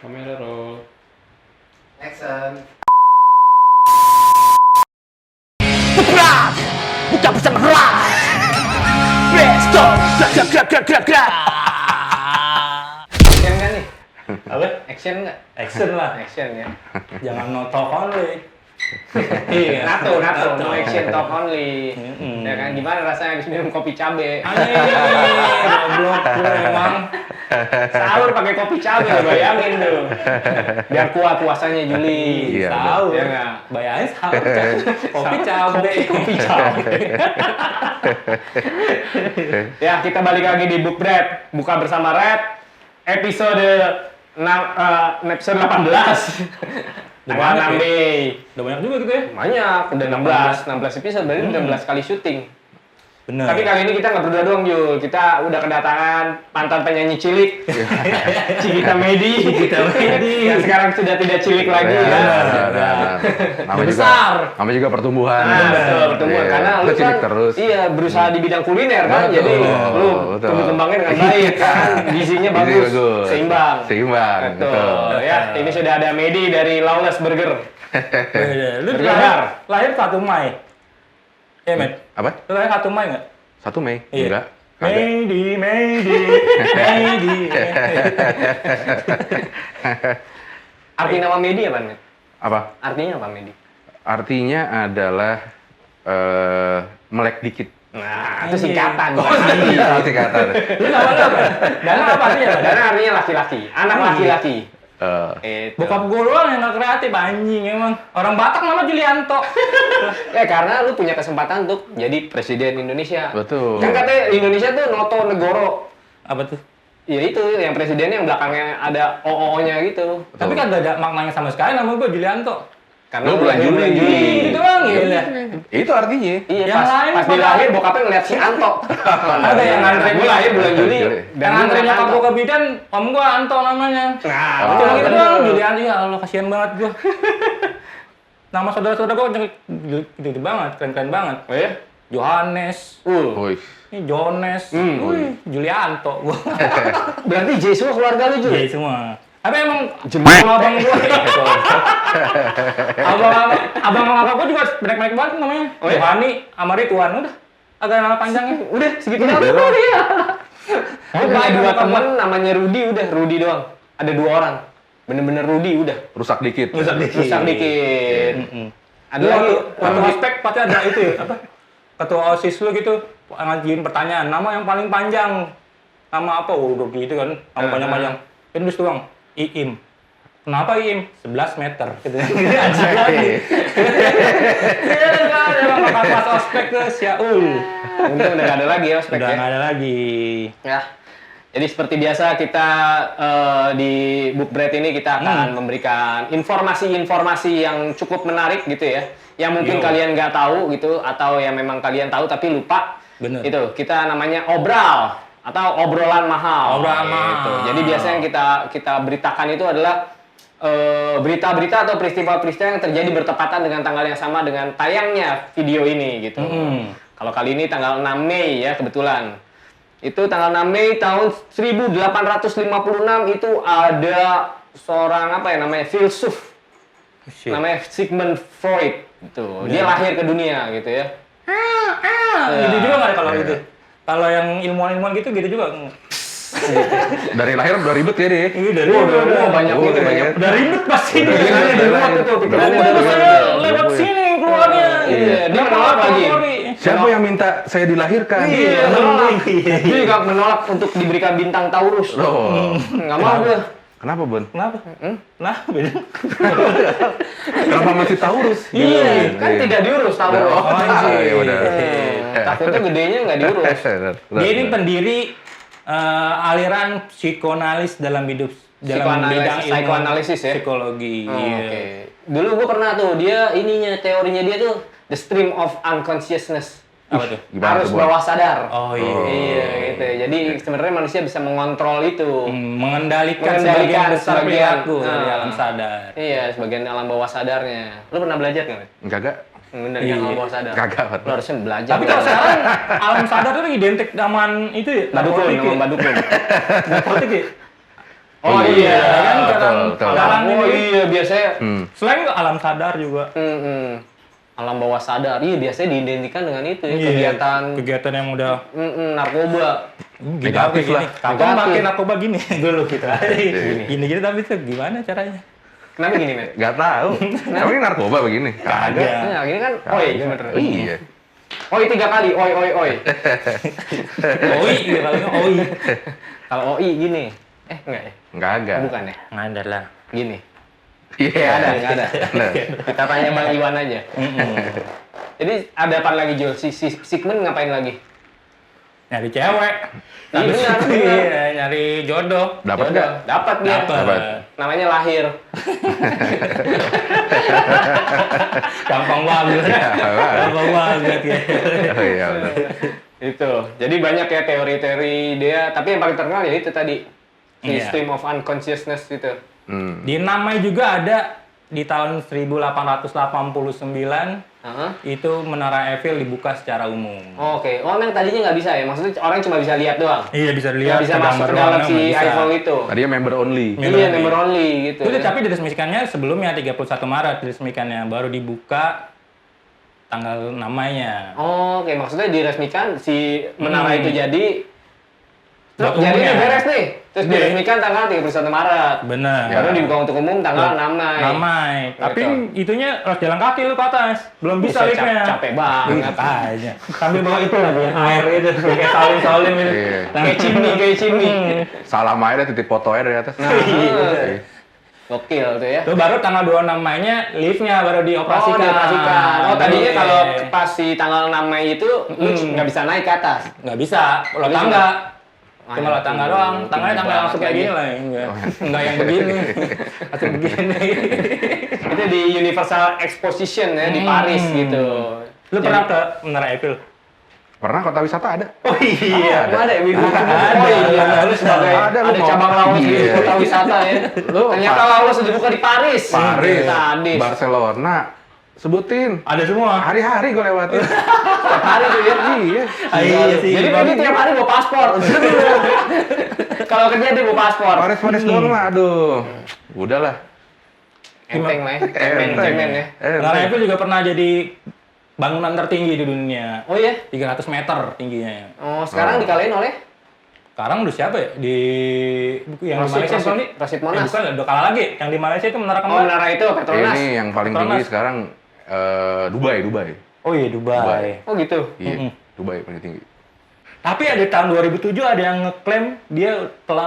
Kamera roll. Action. Berat, buka bersama Ras. Bestop, grak. Action kan nih? Apa? Action nggak? Action lah. Action ya. Jangan no talk only. Iya. Nato, no action talk only. Mm-mm. Ya kan gimana rasanya habis minum kopi cabe? Anjing, goblok lu emang. Sahur pakai kopi cabe, bayangin tuh. Biar kuat puasanya Juli. Iya, Sahur. Ya nggak? Bayangin sahur kan. Kopi cabe. Kopi cabe. Ya, kita balik lagi di Book Bread. Buka bersama Red. Episode 18. Udah Tanggal banyak 6 ya? Mei. Udah banyak juga gitu ya. Banyak, udah 16 episode, berarti udah 16 kali syuting. Bener. Tapi kali ini kita nggak berdua doang, Jul. Kita udah kedatangan mantan penyanyi cilik, Cikita Medi. Yang sekarang sudah tidak cilik lagi ya. Nama juga pertumbuhan. Nah, betul, pertemuan. Iya. Karena lu Lu cilik kan terus. iya berusaha di bidang kuliner kan, Betul, jadi lu betul. tumbuh kembangnya dengan baik kan, gizinya bagus, seimbang. Seimbang. Betul. Ya, ini sudah ada Medi dari Lawless Burger. Lu Bergabar. lahir 1 Mei. Iya, Met. Apa? Lu lahir 1 Mei nggak? 1 Mei? Iya. Enggak. Kagak. Medi. Arti nama Medi apa, Med? Apa? Artinya apa, Medi? Artinya adalah melek dikit. Nah, itu singkatan, bukan arti. Iya, singkatan. Lu nama lu apa? Dana apa sih ya? Dana artinya laki-laki, anak laki-laki. Itu. Bokap gue doang yang gak kreatif, anjing emang. Orang Batak nama Julianto. Ya karena lu punya kesempatan untuk jadi presiden Indonesia. Betul. Kan katanya Indonesia tuh Noto Negoro. Apa tuh? Ya itu yang presidennya yang belakangnya ada OO-nya gitu. Tapi kan gak ada maknanya sama sekali nama gue Julianto. Karena Lu bulan Juli. Gitu doang gila. Itu artinya. Iya, Yang lain pas pada- dilahir bokapnya ngeliat si Anto. Ada yang ngantri gue lahir bulan Juli. Yang ngantri nyokap gue ke bidan, om gue Anto namanya. Nah, Oh, Cuma gitu betul. doang, Julianto. Ya Allah, kasihan banget gue. Nama saudara-saudara gue gitu banget, keren-keren banget. Oh ya? Johannes, Wih. ini Jones, wih, Julianto gue. Berarti J semua keluarga lu juga? Iya semua. Tapi emang Jembek. abang gue, abang kakak gue juga pendek-pendek banget namanya. Oh, iya? Yohani, sama Ridwan, udah. Agak nama panjangnya. Udah segitu Udah doang. doang. Iya. Gue punya Baik, dua bokap temen namanya Rudi, udah Rudi doang. Ada 2 orang. Bener-bener Rudi udah. Rusak dikit. Rusak dikit. Rusak dikit. Ada Lu lagi. waktu ospek pasti ada itu ya, apa? Ketua OSIS lu gitu, ngajuin pertanyaan, nama yang paling panjang. Nama apa? Oh, udah gitu kan, nama panjang-panjang. Itu terus doang, Iim. Kenapa Iim? 11 meter. Gitu. Aja lagi. Iya kan, emang kakak pas ospek tuh, Syaul. Untung udah gak ada lagi ya ospek Udah ya. nggak ada lagi. Ya. Jadi seperti biasa kita di Book Bread ini kita akan memberikan informasi-informasi yang cukup menarik gitu ya. Yang mungkin Yo. kalian nggak tahu gitu atau yang memang kalian tahu tapi lupa. Bener. Itu kita namanya obral atau obrolan mahal. Obrolan Gitu. mahal. Jadi biasanya yang kita beritakan itu adalah berita-berita atau peristiwa-peristiwa yang terjadi bertepatan dengan tanggal yang sama dengan tayangnya video ini gitu. Kalau kali ini tanggal 6 Mei ya kebetulan. Itu tanggal 6 Mei tahun 1856 itu ada seorang apa ya namanya filsuf Shit. namanya Sigmund Freud gitu. Dia lahir ke dunia gitu ya. Gitu juga nggak kalau gitu? Kalau yang ilmuwan-ilmuwan gitu juga. Dari lahir udah ribet ya deh. Iya dari Banyak Oh, gitu iya, banyak. iya. udah ribet pasti. Pikirannya di luar tuh, pikirannya Udah di luar. Saya lewat sini keluarnya. Iya, dia menolak lagi. Siapa yang minta saya dilahirkan? Iya, menolak. Dia juga menolak untuk diberikan bintang Taurus. Loh. Nggak mau gue. Kenapa, Bon? Kenapa? Kenapa beda? Kenapa masih Taurus? Iya, kan tidak diurus Taurus. Oh, iya benar. Takutnya gedenya nggak diurus. Dia ini pendiri aliran psikoanalis dalam hidup dalam bidang ilmu Psikoanalisis ya? psikologi. Oh, Iya. Oke. Dulu gue pernah tuh, dia teorinya dia tuh the stream of unconsciousness. Apa tuh? Gimana Arus tuh, Bon? bawah sadar. Oh iya. Iya gitu. Jadi sebenarnya manusia bisa mengontrol itu. Mengendalikan sebagian besar perilaku dari alam sadar. Iya, sebagian alam bawah sadarnya. Lu pernah belajar nggak? Enggak. Mengendalikan Iya. alam bawah sadar. Kagak. Lu harusnya belajar. Tapi kalau sekarang alam sadar itu identik dengan itu ya? Badukun, narkotik nama ya? badukun. Narkotik ya? Oh iya, Kan betul. kata betul. alam Oh ini. iya, biasanya Selain ke alam sadar juga. alam bawah sadar. Iya, biasanya diidentikan dengan itu ya, Iya, kegiatan yang udah narkoba. Negatif lah. Kapan Negatif. pakai narkoba gini dulu gitu. Gini tapi itu gimana caranya? Kenapa gini, Met? Nggak tahu. Emang ini narkoba begini? Kagak. Nah, gini kan oi sebenarnya. Iya. Oi 3 kali, oi. Oi, kalau oi. Kalau oi gini. Enggak ya? Nggak ada. Oh, bukan ya? Nggak ada lah. Gini. Iya. Nggak ada. Nah, Kita tanya Bang Iwan aja. Jadi ada apa lagi, Jul? Si Sigmund ngapain lagi? Nyari cewek. Iya, benar. Iya, nyari jodoh. dapat nggak? Dapat dia. Dapat. Namanya lahir. Gampang banget. Gampang banget ya. Oh iya. Benar. Itu. Jadi banyak ya teori-teori dia, tapi yang paling terkenal ya itu tadi. Si Iya. stream of unconsciousness itu. Di namanya juga ada di tahun 1889 Heeh. itu Menara Eiffel dibuka secara umum. Oke. Oh, memang tadinya nggak bisa ya? Maksudnya orang cuma bisa lihat doang. Iya bisa Nggak dilihat bisa masuk ke dalam si Eiffel itu. Tadinya member only. Member Iya, only. member only gitu. Itu ya. tapi diresmikannya sebelumnya 31 Maret diresmikannya, baru dibuka tanggal namanya. Oh, oke, maksudnya diresmikan si menara itu jadi Buat jadi umumnya. ini beres nih. Terus Iya. diresmikan tanggal 31 Maret. Bener. Baru dibuka untuk umum tanggal 6 Mei. Namai. Tapi itunya harus jalan kaki lu ke atas. Belum bisa Buset, liftnya. capek banget. Makanya. Sambil bawa itu lagi yang air itu kayak salim-salim itu. Iya. Kayak chimney. Salah mainnya titip foto aja dari atas. Nah, Iya. Gokil tuh ya. Itu baru tanggal 26 Mei-nya liftnya baru dioperasikan. dioperasikan. Oh, tadinya Oke. kalau pas si tanggal 6 Mei itu lu nggak bisa naik ke atas. nggak bisa, lo Tapi tangga. cuma- Cuma lo tangga doang. Tangganya tangga banget langsung kayak lagi. gini lah. Enggak yang begini. Langsung begini. Itu di Universal Exposition ya di Paris gitu. Lu pernah ke Menara Eiffel? Pernah kota wisata ada? Oh iya. Ada ya, Wibu? Ada. Oh iya, lu sebagai Ada, lu ada mau- cabang lawas di Iya. kota wisata ya. Lu Ternyata lawas dibuka di Paris. Paris, Sadis. Barcelona. Sebutin. Ada semua. Hari-hari gue lewatin. Setiap hari tuh ya. Iya. Iya sih. Jadi ini tiap hari bawa paspor. Kalau kerja dia bawa paspor. Paris doang lah, aduh. Udahlah. Enteng lah ya. Cemen ya. Menara Eiffel juga pernah jadi bangunan tertinggi di dunia. Oh iya? 300 meter tingginya. Oh, sekarang dikalahin oleh Sekarang udah siapa ya? Di yang di Malaysia Rosid bukan nih? Monas. Bukan, udah kalah lagi. Yang di Malaysia itu Menara Oh, Kembar. menara itu Petronas. Ini yang paling tinggi Petronas. sekarang Dubai. Oh iya, Dubai. Oh gitu. Iya, Dubai paling tinggi. Tapi ada tahun 2007 ada yang ngeklaim dia telah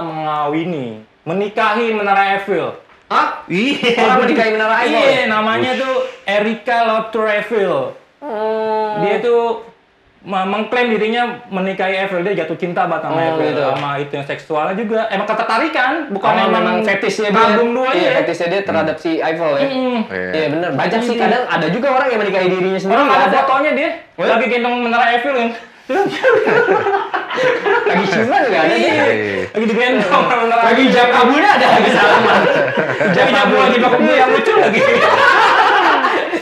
menikahi Menara Eiffel. Hah? Iya. Orang menikahi Menara Eiffel. Iya, namanya tuh Erika Latour Eiffel. Oh. Dia tuh mengklaim dirinya menikahi Eiffel, dia jatuh cinta banget sama Eiffel, gitu. sama itu yang seksualnya juga. Emang ketertarikan, bukan Oh, emang fetisnya dia. kagum doang Iya, ya. fetisnya dia terhadap si Eiffel ya. Iya. Iya bener. Banyak sih Iya. kadang ada juga orang yang menikahi dirinya sendiri. Orang nggak ada fotonya dia, lagi gendong Menara Eiffel kan. Lagi ciuman nggak ada dia. Iya. Lagi digendong sama Menara Lagi Eiffel. jam kabulnya ada lagi salaman. Lagi jabu lagi pakai bulu yang lucu lagi.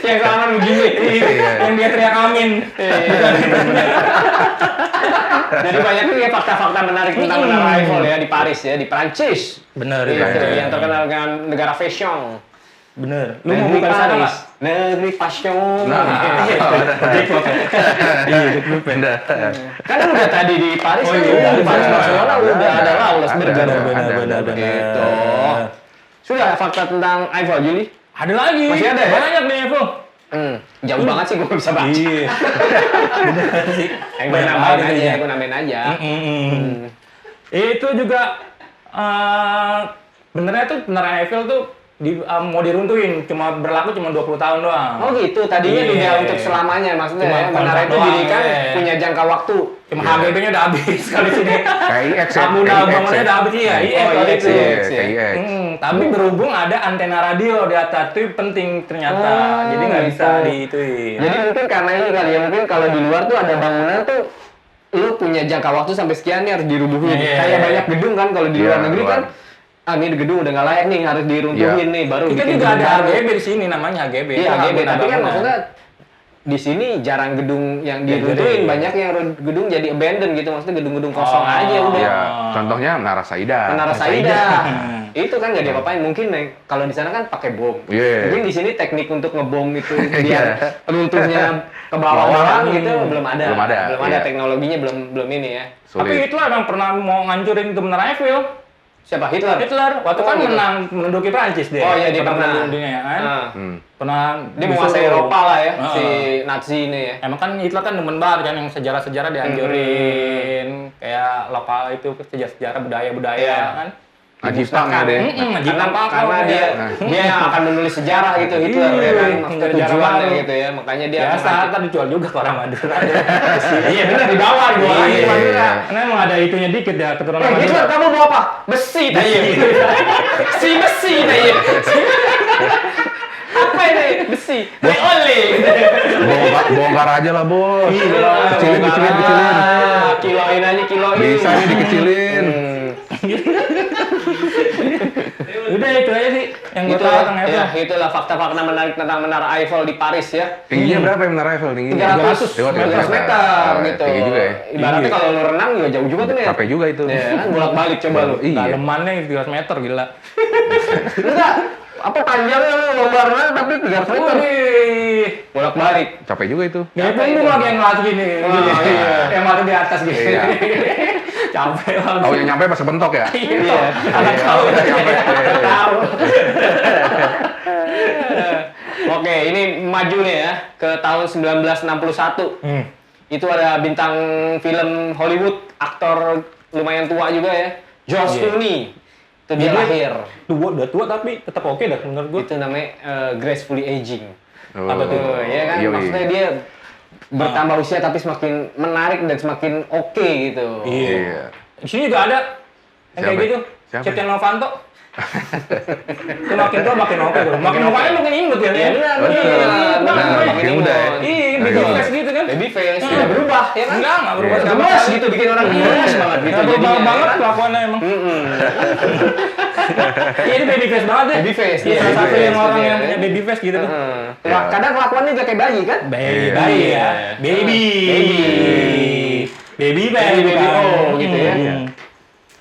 Yang salaman begini. Iya. Yang dia teriak amin. Jadi banyak tuh ya fakta-fakta menarik tentang Menara Eiffel ya di Paris ya, di Prancis. Bener Gitu, ya. yang terkenal dengan negara fashion. Bener. Lu mau Negeri buka di sana nggak? Paris, negeri fashion. Nah, Iya, gue beda. Kan udah tadi di Paris kan iya, udah di udah. Paris Barcelona udah ada Lawless Ada, Burger. ada. Gitu. Sudah fakta tentang Eiffel Juli? Ada lagi. Masih ada ya? Banyak nih Eiffel. Jauh banget sih gue bisa baca. Iya. Bener sih. Gue Banyak nambahin banget aja, ininya. gue nambahin aja. Itu juga benernya tuh Menara Eiffel tuh mau diruntuhin, berlaku cuma 20 tahun doang. Oh gitu, tadinya Iya. tidak untuk selamanya maksudnya Cuma ya. Menara kontrak itu doang, didirikan iya. punya jangka waktu. Cuma HGB-nya udah habis kali sini. KIX ya? Bangunan bangunannya udah habis ya. Iya, Oh, kali iya, itu. iya. KIX. Tapi berhubung ada antena radio di atas itu penting ternyata. Oh, Jadi nggak bisa gitu. diituin. Jadi mungkin karena ini kali ya, mungkin kalau di luar tuh ada bangunan tuh lu punya jangka waktu sampai sekian nih harus diruntuhin. Iya, Kayak iya. banyak gedung kan kalau di Iya, luar negeri luar. kan ini gedung udah nggak layak nih harus diruntuhin nih baru Kita bikin juga gedung ada baru. HGB di sini namanya HGB. Iya Itu HGB, bangunan tapi kan bangunan. maksudnya di sini jarang gedung yang Ya, diruntuhin, jadi- banyak yang gedung jadi abandon gitu, maksudnya gedung-gedung kosong aja udah. Ya, contohnya Menara Saida. Menara Saida. Saida. Itu kan nggak diapa-apain, mungkin kalau di sana kan pakai bom. Iya. Mungkin di sini teknik untuk ngebom itu Iya. biar runtuhnya ke bawah gitu belum ada. Belum ada, iya. Teknologinya belum ini ya. Tapi Sulit. Hitler emang pernah mau ngancurin itu Menara Eiffel. Siapa Hitler? Hitler waktu Oh, kan gitu. menduduki Prancis dia. Oh iya dia pernah. menduduki dunia ya kan. Ah. Pernah Dia menguasai Eropa lah ya, Ah. si Nazi ini ya. Emang kan Hitler kan demen banget kan yang sejarah-sejarah dihancurin, kayak lokal itu sejarah-sejarah budaya-budaya Iya. kan. Najipang ya deh. Karena dia yang akan menulis sejarah gitu Hitler ya kan, maksudnya Sejarah tujuannya baru. gitu ya, makanya dia Biasa akan kan dijual juga ke orang Madura. iya benar di bawah di bawah Iya. di Madura. Karena emang ada itunya dikit ya keturunan Hitler Madura. kamu mau apa? Besi tanya. Si besi tanya. Apa ini? Besi. Oli. Bongkar aja lah, Bos. Kecilin. Kiloin aja kiloin. Bisa nih dikecilin. Udah itu aja sih yang gue Itu tahu tentang ya, Eiffel. itulah fakta-fakta menarik tentang Menara Eiffel di Paris ya. Tingginya berapa ya Menara Eiffel tingginya? 300 meter gitu. Tinggi juga ya. Ibaratnya kalau lu renang juga jauh juga tuh nih. Capek juga itu. Ya kan bolak-balik coba lu. Iya. Dalemannya 300 meter gila. Enggak. Apa panjangnya lu lomba renang tapi 300 meter. Wih. Bolak-balik. Capek juga itu. Gaya Capek punggung itu. lagi yang ngelatih gini. Oh, iya. Yang mata di atas gitu. Iya. Capek banget. Tahu yang nyampe pas kebentok ya? Iya. Anak tahu. Tahu. Oke, ini maju nih ya ke tahun 1961. Itu ada bintang film Hollywood, aktor lumayan tua juga ya, George Iya. Clooney. Itu dia Dia- lahir. Udah tua tapi tetap oke dah menurut gue. Itu namanya gracefully aging. Oh. Apa tuh? Ya kan, Iya, maksudnya dia bertambah usia tapi semakin menarik dan semakin oke gitu. Iya. Di sini juga ada yang kayak Siapa? gitu. Siapa? Setia Novanto. Itu makin tua makin oke tuh. Makin mukanya makin imut ya. Iya benar, Betul. benar, Benar, makin makin muda ya. imut. Iya, Nah, baby iya. face gitu kan. Baby face, tidak berubah ya kan? Enggak berubah Iya. sama Gemes sekali. gitu, bikin orang gemes banget gitu. Enggak berubah jadinya, banget ya kan? kelakuannya emang. Iya, ini baby face banget deh. Baby face, Iya, iya, salah satu baby yang face, orang iya. yang punya baby face gitu tuh. Iya. Kadang kelakuannya juga kayak bayi kan? Baby, Iya. bayi ya. Baby. Baby. Baby, Baby, oh, gitu ya. Hmm.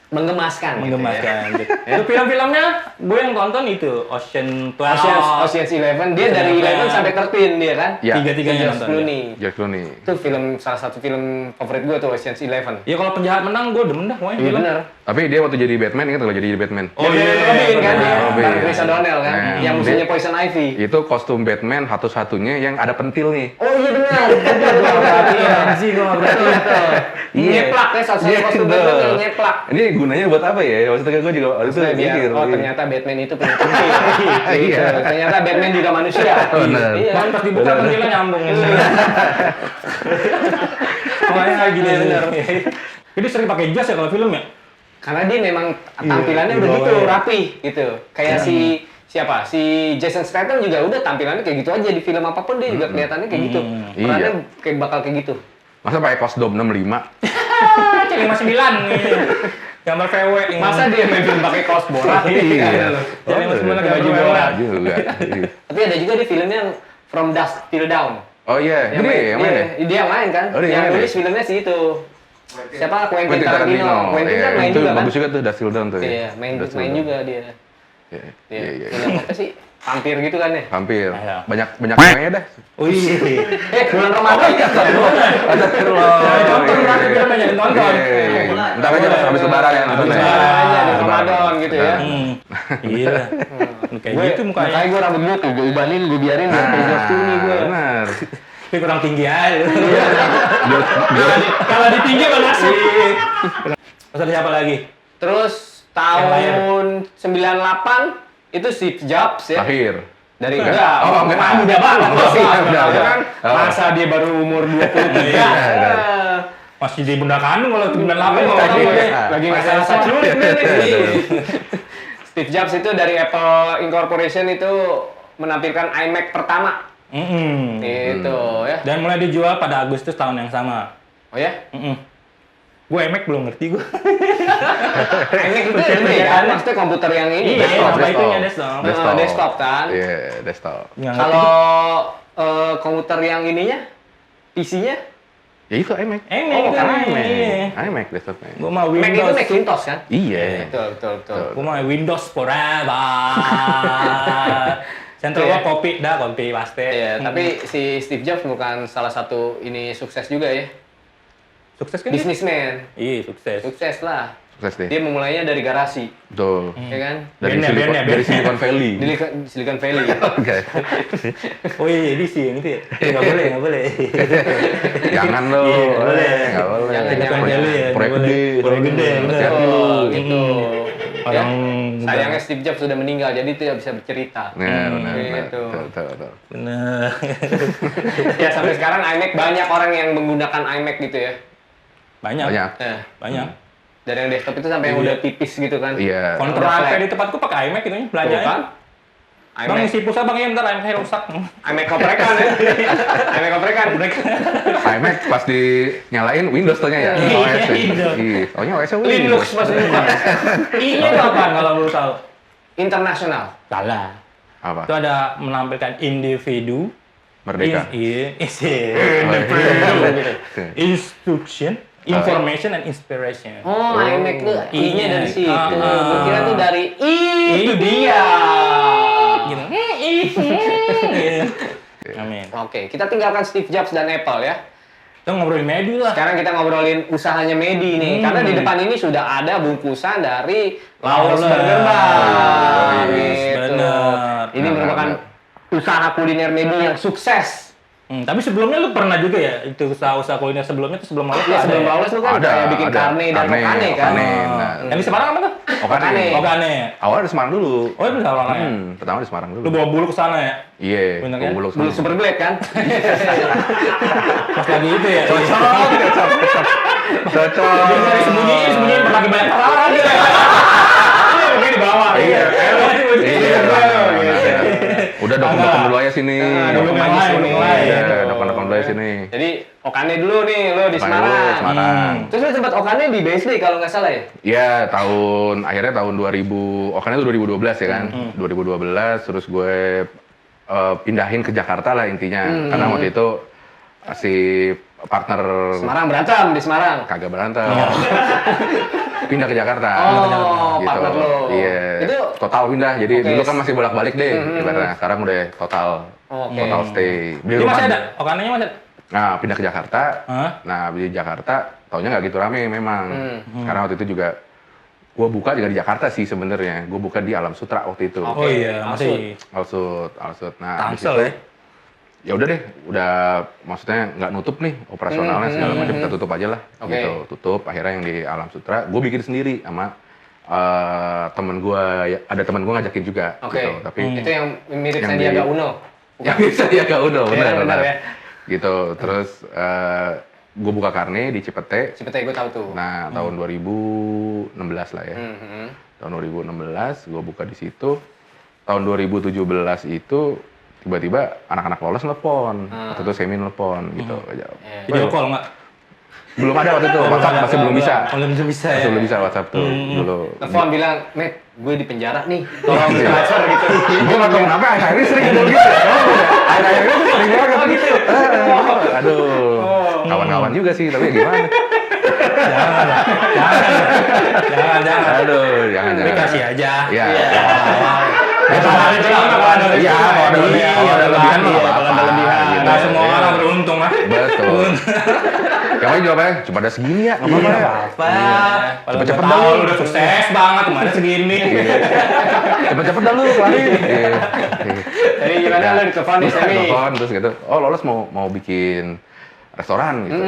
Menggemaskan. Menggemaskan. Gitu. Itu film-filmnya gue yang tonton itu Ocean 12. Ocean's 11, dia dari 11 sampai 13 dia kan? Iya. Tiga-tiganya George nonton. Clooney. George Clooney. Itu salah satu film favorit gue tuh Ocean's 11. Ya kalau penjahat menang gue demen dah pokoknya Iya film. benar. Tapi dia waktu jadi Batman, ingat nggak jadi Batman? Oh iya, Robin kan dia, Robin. Bang Chris O'Donnell kan, Nah, yang musuhnya dia- Poison Ivy. Itu kostum Batman satu-satunya yang ada pentil nih. Oh iya benar. Iya, gue nggak berarti. Iya. Nyeplak ya, satu-satunya kostum Batman yang nyeplak. Ini gunanya buat apa ya? Maksudnya gue juga waktu itu Maksudnya biar, mikir. oh ternyata Batman itu punya pentil. Gitu. Iya. Ternyata Batman juga manusia. Benar. Iya. Kan pas dibuka Bener. pentilnya nyambung. Makanya kayak gini Iya, bener. Jadi sering pakai jas ya kalau film ya? Karena dia memang tampilannya Iya, udah di gitu, bawah ya. rapi gitu. Kayak siapa? Si Jason Statham juga udah tampilannya kayak gitu aja di film apapun dia juga kelihatannya kayak gitu. Iya. Perannya kayak bakal kayak gitu. Masa pakai kostum 65? Cek 59 nih. Gambar VW. Masa dia main film pakai kaos bola? Iya. Jadi masih Oh, mana baju gambar bola. VW. juga. Iya. Tapi ada juga di filmnya yang From Dusk Till Dawn. Oh iya, Yang gede ya yang mana? dia yang main kan? Oh, dia yang yang main nulis ya? filmnya sih itu. Siapa? Quentin Quentin Tarantino. Quentin Iya, kan main itu juga kan? bagus juga tuh Dust Till Dawn tuh. ya. Iya, main Dust Till main Dawn. juga dia. Iya, Iya. iya, iya. Film apa sih? Vampir gitu kan ya? Hampir. Iya. Banyak ceweknya dah. Wih. Bulan Ramadan ya? Astagfirullah. Tonton berarti film banyak ditonton. Iya. Ntar aja pas habis lebaran ya nontonnya. Lebaran aja di Lebaran. Ramadan gitu ya. Iya. Kayak gitu mukanya. Makanya gue rambut gue tuh, gue ubanin, gue biarin biar kayak George Clooney gue. Benar. Tapi kurang tinggi aja. George- Kalau di tinggi mah nasib. Terus ada siapa lagi? Terus tahun 98 itu Steve Jobs ya. Lahir. Dari Enggak. enggak, Oh, enggak. Mah muda banget Oh, pasti. iya, udah. Kan Oh. masa dia baru umur 23. Iya, Masih di bunda kandung kalau 98 Lagi orang iya. lagi nggak Masa salah culik nih. Iya. Steve Jobs itu dari Apple Incorporation itu menampilkan iMac pertama. Gitu ya. Dan mulai dijual pada Agustus tahun yang sama. Oh ya? Gue Mac belum ngerti gue. iMac itu ini kan, maksudnya komputer yang ini. Iya, desktop. apa itunya desktop. Desktop kan. Iya, desktop. Nggak ngerti. Kalau komputer yang ininya, PC-nya, Ya itu iMac. iMac Oh, itu karena iMac desktopnya. Gua mah Mac itu Windows. Macintosh kan? Iya. Betul. Gua mah Windows forever. Central Iya. gua kopi pasti. Iya, tapi si Steve Jobs bukan salah satu ini sukses juga ya. Sukses kan? dia? Businessman. Iya, sukses. Sukses lah. Sukses deh. Dia memulainya dari garasi, Betul. ya kan? Dari Bandnya. dari Silicon Valley. Di Silicon Valley. Oke. Oh iya, di sini gitu ya. Nggak boleh. Jangan lo. Iya, nggak boleh. Enggak boleh. Jangan, Silicon jangan. Valley ya. Proyek nggak boleh. gede. Proyek gede. bener. Betul, gitu. Ya, Orang sayangnya Steve Jobs sudah meninggal, jadi tidak bisa bercerita. Nah, benar. Gitu. Betul. bener. Ya sampai sekarang iMac banyak orang yang menggunakan iMac gitu ya. Banyak. Banyak. Dari yang desktop itu sampai yang Iya. udah tipis gitu kan. Iya. Kontrol Udah iPad flat. di tempatku pakai iMac gitu Tuh belajar. kan? Bang iMac. isi pulsa bang, ya bentar iMac rusak. iMac koprekan ya. iMac koprekan. iMac pas dinyalain Windows tuhnya ya. Iya, OS. -nya. Windows. Iya. Soalnya OS-nya Linux Windows. pasti lupa. Ini itu apa kalau lu tahu? Internasional. Salah. Apa? Itu ada menampilkan individu, Merdeka. instruction, information, and inspiration. Oh, iMac tuh I-nya dari situ. Ah. Kira tuh dari itu dia. Gitu. Amin. Oke, kita tinggalkan Steve Jobs dan Apple ya. Kita ngobrolin Medi lah. Sekarang kita ngobrolin usahanya Medi nih. Karena di depan ini sudah ada bungkusan dari Lawless Burger Bar. Gitu. Bener. Ini merupakan usaha kuliner Medi yang sukses. Tapi sebelumnya lu pernah juga ya itu usaha kuliner sebelumnya tuh sebelum Lawless Ya, ada sebelum ya? Lawless lu kan Ada, kayak bikin ada. karne dan Karne, okane kan. okane. Nah. Yang di Semarang apa tuh? Okane. Okane. Awalnya di Semarang dulu. Oh itu di Semarang ya? Pertama di Semarang dulu. Lu bawa bulu ke sana ya? Iya. Bener gua kan? belum Belum super blade kan? Pas lagi itu ya? Cocok. Sembunyiin lagi banyak orang gitu ya. Ini mungkin di bawah. Iya. Iya. Iya. Udah dokter dulu aja sini. Dukung yang lain, dukung yang lain. Iya, dokter dulu aja sini. Jadi okane dulu nih lo di Okane Semarang. dulu, Semarang. Terus lu sempat okane di BSD kalau nggak salah ya? Iya, akhirnya tahun 2000, Okane itu 2012 ya kan? 2012, terus gue pindahin ke Jakarta lah intinya. Karena waktu itu si partner Semarang berantem di Semarang. kagak berantem. Pindah ke Jakarta. Oh, partner lo. Iya. Itu total pindah. Jadi Oke. dulu kan masih bolak-balik deh. Ibaratnya sekarang udah total Oke. total stay. Beli Ini rumah. masih ada? Okanenya masih ada? Nah, pindah ke Jakarta. Hah? Nah, di Jakarta taunya nggak gitu rame memang. Karena waktu itu juga gua buka juga di Jakarta sih sebenarnya. Gua buka di Alam Sutra waktu itu. Oke. Oh iya, masih Alsut. Nah, habis Tangsel itu, ya? ya udah deh, udah maksudnya nggak nutup nih operasionalnya segala macam, kita tutup aja lah. Oke. Gitu. Tutup akhirnya yang di Alam Sutra, gue bikin sendiri sama temen gue, ada temen gue ngajakin juga. Oke. Gitu. Tapi Itu yang mirip Yang Sandiaga di- Uno. yang bisa ya gak udah, Iya, benar ya. Gitu. Terus gue buka Karne di Cipete. Cipete gue tahu tuh. Nah, tahun 2016 lah ya. Mhm. Tahun 2016 gue buka di situ. Tahun 2017 itu tiba-tiba anak-anak Lawless nelpon. Waktu itu Semi nelpon gitu. Jawab. Iya. Video call nggak? Belum ada waktu itu, WhatsApp masih belum bisa. Belum bisa ya? Masih belum bisa WhatsApp tuh dulu. Telepon bilang, "Met, gue di penjara nih. Tolong transfer gitu." Gue nggak tahu kenapa akhirnya sering ngomong gitu. Akhirnya tuh sering banget gitu. Aduh, kawan-kawan juga sih, tapi gimana? Jangan. Aduh, jangan. Dikasih aja. Iya. Ya, kalau ada lebihan, kalau ada lebihan. Iya, kalau ada lebihan, Kalau ada lebihan, mah nggak kalau ada apa-apa, lebihan. gitu. Nggak semua Iya. orang beruntung lah. Betul. Yang lain jawabnya, cuma ada segini ya, nggak apa-apa ya. Apa? Cepet-cepet dah. dah. Udah sukses banget, kemana segini? Cepet-cepet dah lu, kelarin. Iya. Jadi gimana Ya. lo ditelepon di Semi? Telepon terus gitu. Oh, Lawless mau bikin restoran gitu.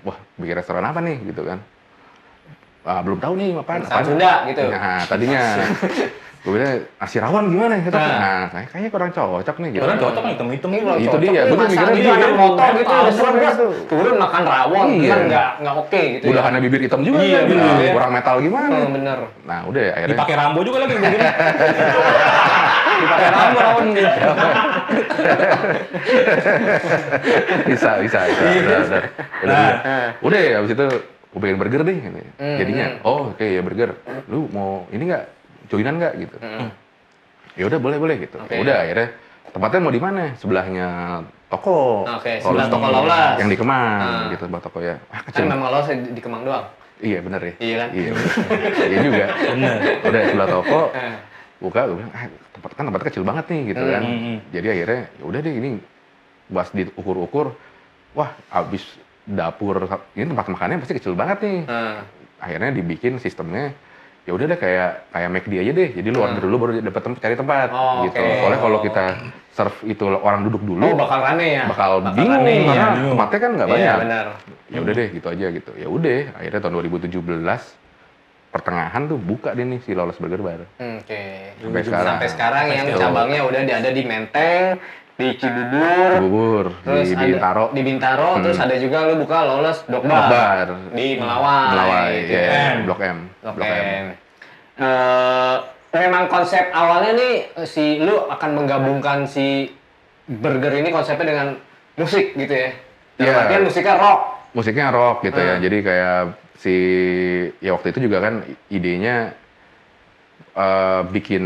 Wah, bikin restoran apa nih gitu kan. Belum tahu nih apaan. Restoran Sunda gitu. Nah, tadinya gue bilang nasi rawon gimana gitu. Nah, kayaknya kurang cocok nih gitu. Orang cocok nih, hitam-hitam Ini nih. kalau Itu cocok dia, nih, gua tuh masa mikirnya gitu dia. anak motor gitu, Tahu udah serem gitu. turun makan rawon, Iya. kan nggak oke gitu Udah ya. hanya bibir hitam juga Iya, kan. bener, Nah, ya. kurang metal gimana. Bener. Nah, udah akhirnya Dipakai Rambo juga lagi begini. Dipakai rawon gitu. bisa. Udah. Nah. Udah ya, habis itu gue pengen burger deh gitu. Jadinya oh oke ya burger, lu mau ini nggak joinan nggak gitu. Ya udah boleh gitu. Ya udah akhirnya tempatnya mau di mana? Sebelahnya toko. Oke, sebelah toko Lawless. Yang di Kemang gitu, tempat toko ya. Ah, Kan kecil. memang Lawless di Kemang doang. Iya bener ya. Iya kan? Iya, bener. Iya juga. Bener. Udah sebelah toko. Buka, gue bilang, tempatnya kecil banget nih gitu kan. Jadi akhirnya ya udah deh ini pas diukur-ukur, wah abis dapur ini tempat makannya pasti kecil banget nih. Akhirnya dibikin sistemnya ya udah deh kayak McD aja deh. Jadi lu order dulu baru dapat cari tempat gitu. Soalnya kalau kita serve itu orang duduk dulu, bakal rame ya. bakal bingung rame, karena ya. tempatnya kan nggak banyak. Iya benar. Ya udah deh gitu aja gitu. Ya udah akhirnya tahun 2017 pertengahan tuh buka deh nih si Lawless Burger Bar. Oke. Sampai sekarang yang cabangnya udah ada di Menteng, di Cibubur, terus di Bintaro. Di Bintaro, terus ada juga lu buka Lawless Dog Dog Bar. di Melawai. Melawai, gitu. ya. Blok M. Memang konsep awalnya nih si lu akan menggabungkan si burger ini konsepnya dengan musik gitu ya. Dalam Iya. artian musiknya rock. Musiknya rock gitu ya. Jadi kayak ya waktu itu juga kan idenya bikin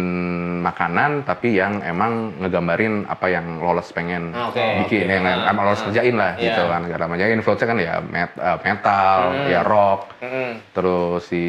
makanan tapi yang emang ngegambarin apa yang Lawless pengen bikin, yang emang Lawless kerjain lah gitu kan. Gak namanya influence-nya kan ya metal, ya rock, terus si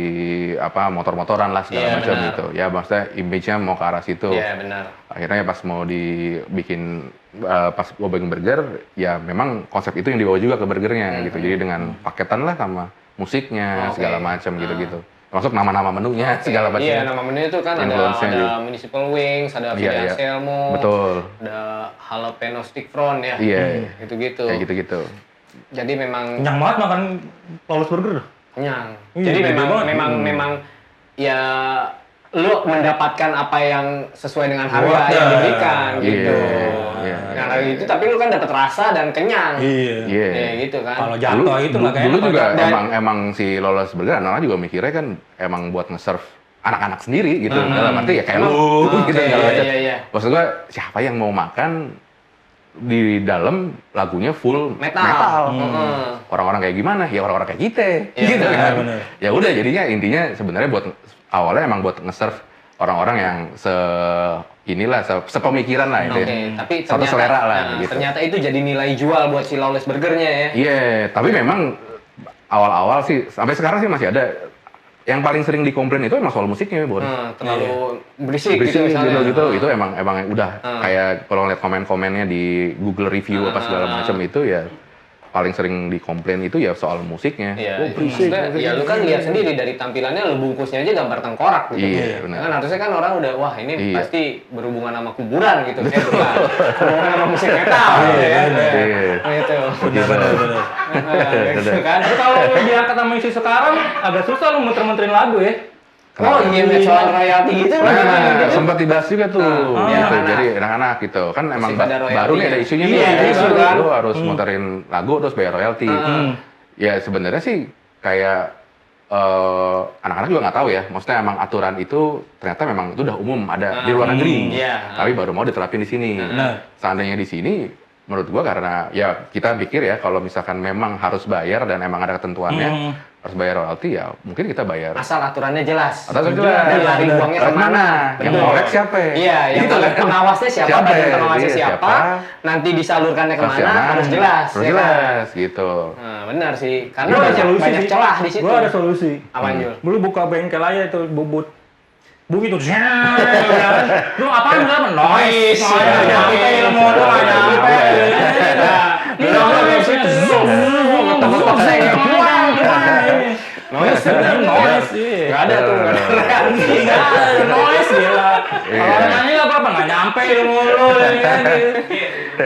motor-motoran lah segala macam gitu. Ya maksudnya image-nya mau ke arah situ. Iya benar. Akhirnya pas mau dibikin pas gue bikin burger, ya memang konsep itu yang dibawa juga ke burgernya gitu. Jadi dengan paketan lah sama musiknya segala macam gitu-gitu. Masuk nama-nama menunya segala macam. Iya, nama menu itu kan ada Municipal Wings, ada Vida Selmo, betul. ada Jalapeno Stick Front ya. Iya. Gitu-gitu. Kayak gitu-gitu. Jadi memang Kenyang banget makan Lawless Burger. kenyang. Iya, Jadi gede banget. memang ya lu mendapatkan apa yang sesuai dengan harga yang diberikan gitu. Iya. Karena itu tapi lu kan dapat rasa dan kenyang. Iya. Ya gitu kan. Kalau jatuh itu nggak kayak dulu enak, juga Dan- emang si Lawless Burger anak-anak juga mikirnya kan emang buat nge-serve anak-anak sendiri gitu. Dalam arti ya kayak lu gitu segala macam. Iya. Maksud gua siapa yang mau makan di dalam lagunya full Metal. Orang-orang kayak gimana? Ya orang-orang kayak kita. Iya, Gitu kan. bener. Ya udah jadinya intinya sebenarnya buat awalnya emang buat nge-serve orang-orang yang sepemikiran lah itu. Oke, tapi satu selera lah gitu. Ternyata itu jadi nilai jual buat si Lawless Burgernya ya. Iya, tapi memang awal-awal sih sampai sekarang sih masih ada yang paling sering dikomplain itu emang soal musiknya, Bon. Terlalu berisik gitu Berisik misalnya. gitu itu emang udah kayak kalau ngeliat komen-komennya di Google review apa segala macam itu ya paling sering dikomplain itu ya soal musiknya. Iya, Oh, berisik. maksudnya, ya lu kan lihat sendiri dari tampilannya lu bungkusnya aja gambar tengkorak gitu. Iya, benar. Kan harusnya kan orang udah wah ini Iya. pasti berhubungan sama kuburan gitu. Bukan berhubungan sama musik metal gitu ya. Iya. Gitu. Benar. Gitu kan. Tapi kalau lu diangkat sama isi sekarang agak susah lu muter-muterin lagu ya. Oh iya soal royalti gitu. Nah, sempat dibahas juga tuh, gitu. anak-anak. Jadi anak-anak gitu, kan emang pada royalti baru nih ya. ada isunya Iya, nih, ada isu baru kan. lu harus muterin lagu terus bayar royalti. Ya sebenarnya sih kayak anak-anak juga nggak tahu ya, maksudnya emang aturan itu ternyata memang itu udah umum ada di luar negeri, Iya. tapi baru mau diterapin di sini. Seandainya di sini, menurut gua karena ya kita pikir ya kalau misalkan memang harus bayar dan emang ada ketentuannya harus bayar royalti ya mungkin kita bayar. Asal aturannya jelas. Atau jelas. Dan lari uangnya kemana? Yang Betul. ngolek siapa? Iya, yang Gitu ngolek kan. pengawasnya siapa, badan pengawasnya Iya, siapa, nanti disalurkannya Terus kemana, yang harus jelas. Harus ya kan? jelas, gitu. Nah, benar sih. Karena Gua ada solusi banyak sih. celah di situ. Gua ada solusi. Apaan, Jul? Lu buka bengkel aja itu bubut. Bunyi tuh. Lu apaan berapa? Noise. Noise. Nyampe ilmu lu nggak nyampe. Lu nongkrong di situ. Tok-tok saya buang. Noise, Noise. Nggak ada tuh, nggak ada reaksi. Nggak ada noise gila. Kalau nyanyi nggak apa-apa nggak nyampe ilmu lu.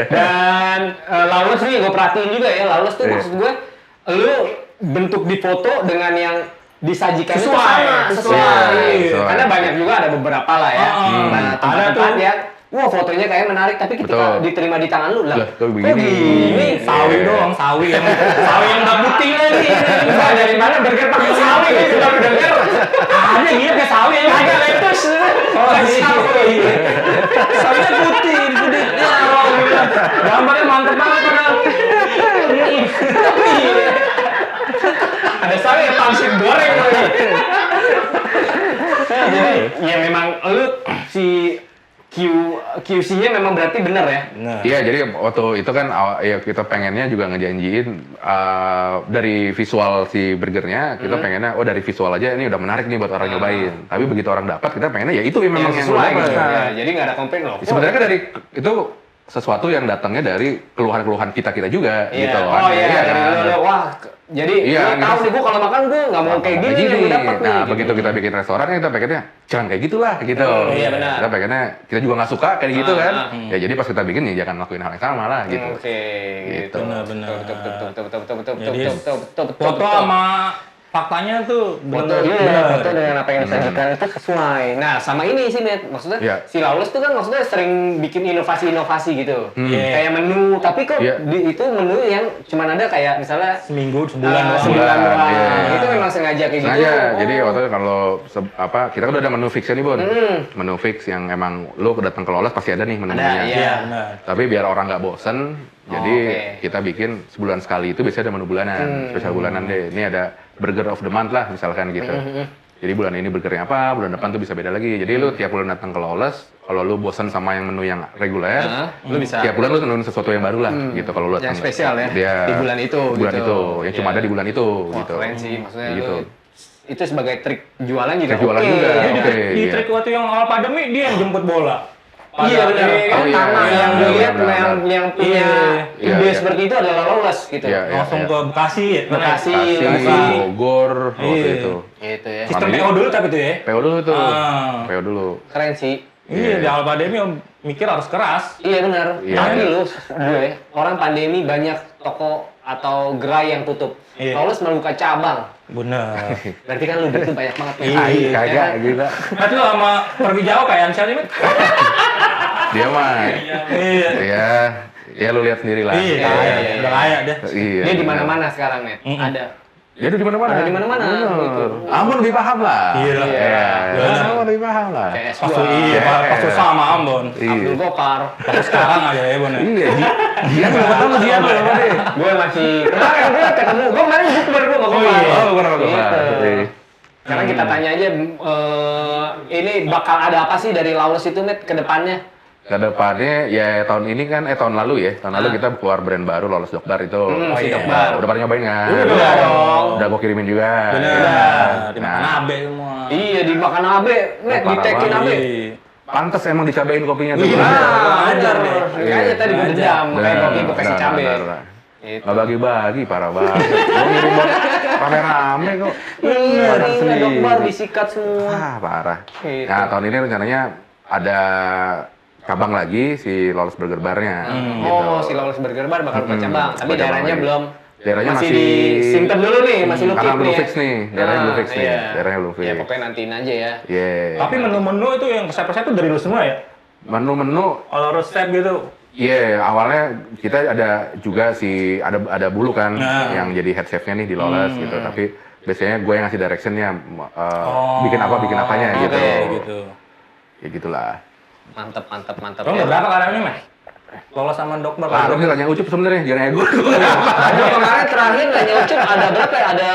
Dan Lawless nih gue perhatiin juga ya, Lawless tuh maksud gue, lu bentuk di foto dengan yang disajikan itu sama, sesuai. Sesuai. Karena banyak juga ada beberapa lah ya. Nah, tempat-tempat ya, wah fotonya kayak menarik, tapi ketika Betul. diterima di tangan lu lah, Lah, kok kok begini? gini? Sawi doang, sawi yang udah putih lagi. Entah dari mana burger pakai sawi nih, sudah mendengar. Ada gitu kayak sawi yang Agak letus. Oh, sawi. Sawinya putih, kulitnya. Gambarnya mantep banget padahal. Ada sawi yang pangsit goreng lagi. Jadi ya memang lu si QC-nya memang berarti benar ya? Nah, Iya, jadi waktu itu kan ya kita pengennya juga ngejanjiin dari visual si burgernya, kita pengennya dari visual aja ini udah menarik nih buat orang nyobain. Tapi begitu orang dapat, kita pengennya ya itu memang yang sesuai dapat. gitu. Ya, jadi nggak ada komplain loh. Sebenarnya kan dari itu sesuatu yang datangnya dari keluhan-keluhan kita juga Iya. gitu. Oh iya, Iya, dari kan? lu, wah, jadi Iya, lu tahu gitu. nih gua kalau makan gua nggak mau kayak gini yang lu dapat nih. Nah, gitu. begitu kita bikin restoran kita pengennya jangan kayak gitulah gitu. Iya, benar. Kita pengennya kita juga nggak suka kayak gitu kan. ah. Ya jadi pas kita bikin ya jangan lakuin hal yang sama lah gitu. Oke, gitu. Benar-benar. Betul. Jadi foto sama faktanya tuh Foto benar. foto dengan apa yang disajikan itu sesuai. Nah, sama ini sih, Net. Maksudnya Iya. si Lawless tuh kan maksudnya sering bikin inovasi-inovasi gitu. Iya. Kayak menu, tapi kok Iya. itu menu yang cuma ada kayak misalnya Seminggu, sebulan doang. sebulan doang. Iya. Itu memang sengaja kayak gitu. Sengaja, Oh. jadi waktu itu kalau kita kan udah ada menu fixnya nih Bon. Menu fix yang emang lo datang ke Lawless pasti ada nih menunya. Ada, iya. Iya, benar. Tapi biar orang nggak bosen, jadi oke. kita bikin sebulan sekali itu biasanya ada menu bulanan, spesial bulanan deh. Ini ada burger of the month lah misalkan gitu. Jadi bulan ini burgernya apa, bulan depan tuh bisa beda lagi. Jadi lu tiap bulan datang ke Lawless, kalau lu bosan sama yang menu yang reguler, lu bisa tiap bulan lu nemuin sesuatu yang baru lah gitu. Kalau lu yang datang spesial ya Iya, di bulan itu. bulan gitu. itu, yang cuma Iya. ada di bulan itu Wah, gitu. keren sih, maksudnya gitu. lu itu sebagai trik jualan juga. Trik jualan oke. juga, Iya. oke. Di Iya. trik waktu yang awal pandemi dia yang jemput bola. Iya benar. Kan Oh, iya. Sama Iya, yang benar, dilihat benar, yang punya Iya, ide iya. seperti itu adalah Lawless gitu. Iya, iya. langsung ke Bekasi ya. Bekasi, Kasih, Bogor, waktu Iya. itu. Gitu ya. Sistem Pandemi. PO dulu tapi tuh ya. PO dulu tuh, Ah. PO dulu. Keren sih. Iya, di awal pandemi om mikir harus keras. Iya benar. Iya. Tapi lu gue orang pandemi banyak toko atau gerai yang tutup. Iya. Lawless membuka cabang. Bener. Berarti kan lu itu banyak banget nih. Iya. Kagak, gila. Nanti lu sama pergi jauh kayak Ansyar ini. Dia mah, Iya. ya lu lihat sendiri lah. Iya, iya, kaya. iya. Udah kaya deh. Iya. Dia di mana-mana sekarang, Net. Ada. Dia tuh di mana-mana. Ada di mana-mana, Bener. gitu. Ambon lebih paham lah. Iya. Iya. Bener. Ambon lebih paham lah. PS Pas gua. tuh iya, pas tuh sama Ambon. Iya. Abdul Gopar. Tapi sekarang aja ya, Bon. Ya. Iya, dia tuh ketemu dia tuh sama dia. Gue masih kemarin gue ketemu. Gue kemarin gue kemarin gue nggak Oh, iya. Gopar. Oh, bukan sama Gopar. Gitu. Iya. Sekarang kita tanya aja, ini bakal ada apa sih dari Lawless itu, Net, ke depannya? Kedepannya ya tahun ini kan tahun lalu ya. Tahun lalu kita keluar brand baru Lawless Dog Bar itu. Si iya. Dog Bar. Udah pada nyobain kan? Udah dong. Udah gua kirimin juga. Bener. Iya. Dimakan abe semua. Iya, dimakan abe, Net, Parah ditekin banget. abe. Iya. Pantes emang dicabain kopinya tuh. Iya. Ah, Ajar bener. deh. Makanya tadi gue dendam, makanya kopi gue kasih cabe. Gitu. Nggak bagi-bagi, parah banget. Gua ngirim buat rame-rame kok. Iya, Padahal nih, sendiri. Dog Bar disikat semua. Ah, parah. Gitu. Nah, tahun ini rencananya ada cabang lagi si Lawless Burger Bar-nya. Gitu. Oh, si Lawless Burger Bar bakal buka cabang, tapi buka cabang daerahnya lagi. belum. Daerahnya masih masih disimpan dulu nih, masih lu karena keep belum nih. fix nih, daerahnya belum fix nih. Iya. Daerahnya belum fix. Ya pokoknya nantiin aja ya. Iya. Tapi menu-menu itu yang resep-resep itu dari lu semua ya? Menu-menu Kalau resep gitu. iya, awalnya kita ada juga si ada bulu kan Nah. yang jadi head chef-nya nih di Lawless gitu. Tapi biasanya gue yang ngasih direction-nya bikin apanya oke, gitu. Gitu. Ya gitulah. Mantep. Lo udah berapa karyawannya, Mas? Lolos sama Dog Bar. Harus sih tanya Ucup sebenarnya, jangan ego. Aduh, kemarin terakhir nanya Ucup ada berapa ya? Ada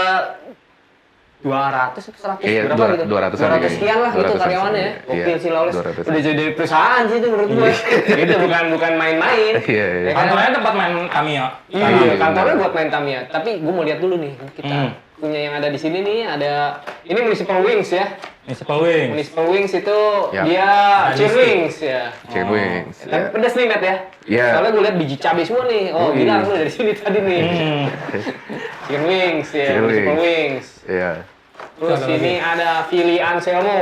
200 atau 100 Iya, berapa gitu? 200-an 200 kayaknya. sekian lah itu 200-an karyawannya ya. sekian. Gokil Iya, si Lawless. 200-an. Udah jadi perusahaan sih itu menurut gue. Itu bukan main-main. Iya, iya. Ya kan? Kantornya tempat main Tamiya. Iya, Iya, kantornya benar. buat main Tamiya. Tapi gue mau lihat dulu nih, kita punya yang ada di sini nih, ada ini Municipal Wings ya. Municipal Wing. Municipal Wings itu Ya. dia chicken wings ya. Chicken wings. Tapi ya. pedas nih, Matt ya. Iya. Soalnya gue lihat biji cabai semua nih. Oh, Oh, bilang iya. lu dari sini tadi nih. Chicken wings ya, Chicken Municipal wings. Wings. Iya. Terus ini ada Philly Anselmo.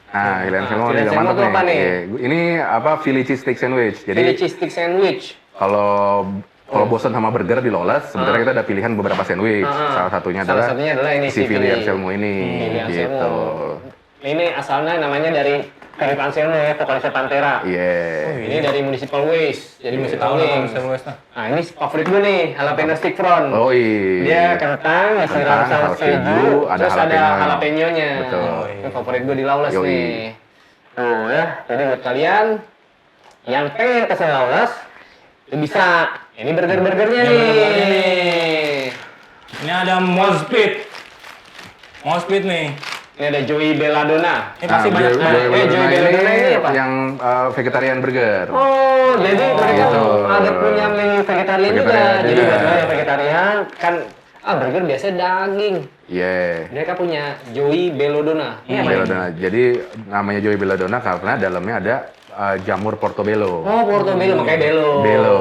Nah, Hilian Selmo Hilian juga Selmo mantap tuh apa nih? Iya. Ini apa Philly cheese steak sandwich. Philly Jadi cheese stick sandwich. kalau bosan sama burger di Lawless, sebenarnya kita ada pilihan beberapa sandwich. Salah satunya Salah adalah satunya adalah ini si Philly Anselmo ini. Philly Anselmo. Gitu. Ini asalnya namanya dari Philip Anselmo ya, vokalisnya Pantera. Iya. Ini dari Municipal Waste, jadi Municipal Wings. Municipal West. Nah, ini favorit gue nih, jalapeno stick front. Oh Dia iya. kentang, disiram Kentang, saus saus keju, keju, ada terus ada jalapeno. jalapeno-nya. Betul. Ini favorit gue di Lawless Yoi. nih. Tuh ya, jadi buat kalian yang pengen pesen Lawless, itu bisa. Ini burger-burgernya Ini burger-burgernya nih. Ini ada Mozpit. Moshpit nih. Ini ada Joey Belladonna. Ini pasti banyak. Joey Belladonna ini apa? yang vegetarian burger. Oh, jadi mereka gitu. ada punya menu vegetarian juga. Vegetarian Jadi juga. burger vegetarian kan burger biasanya daging. Iya. Mereka punya Joey Belladonna. Ini apa? Belladonna. Jadi namanya Joey Belladonna karena dalamnya ada jamur portobello. Oh, Portobello makanya Bello. Bello,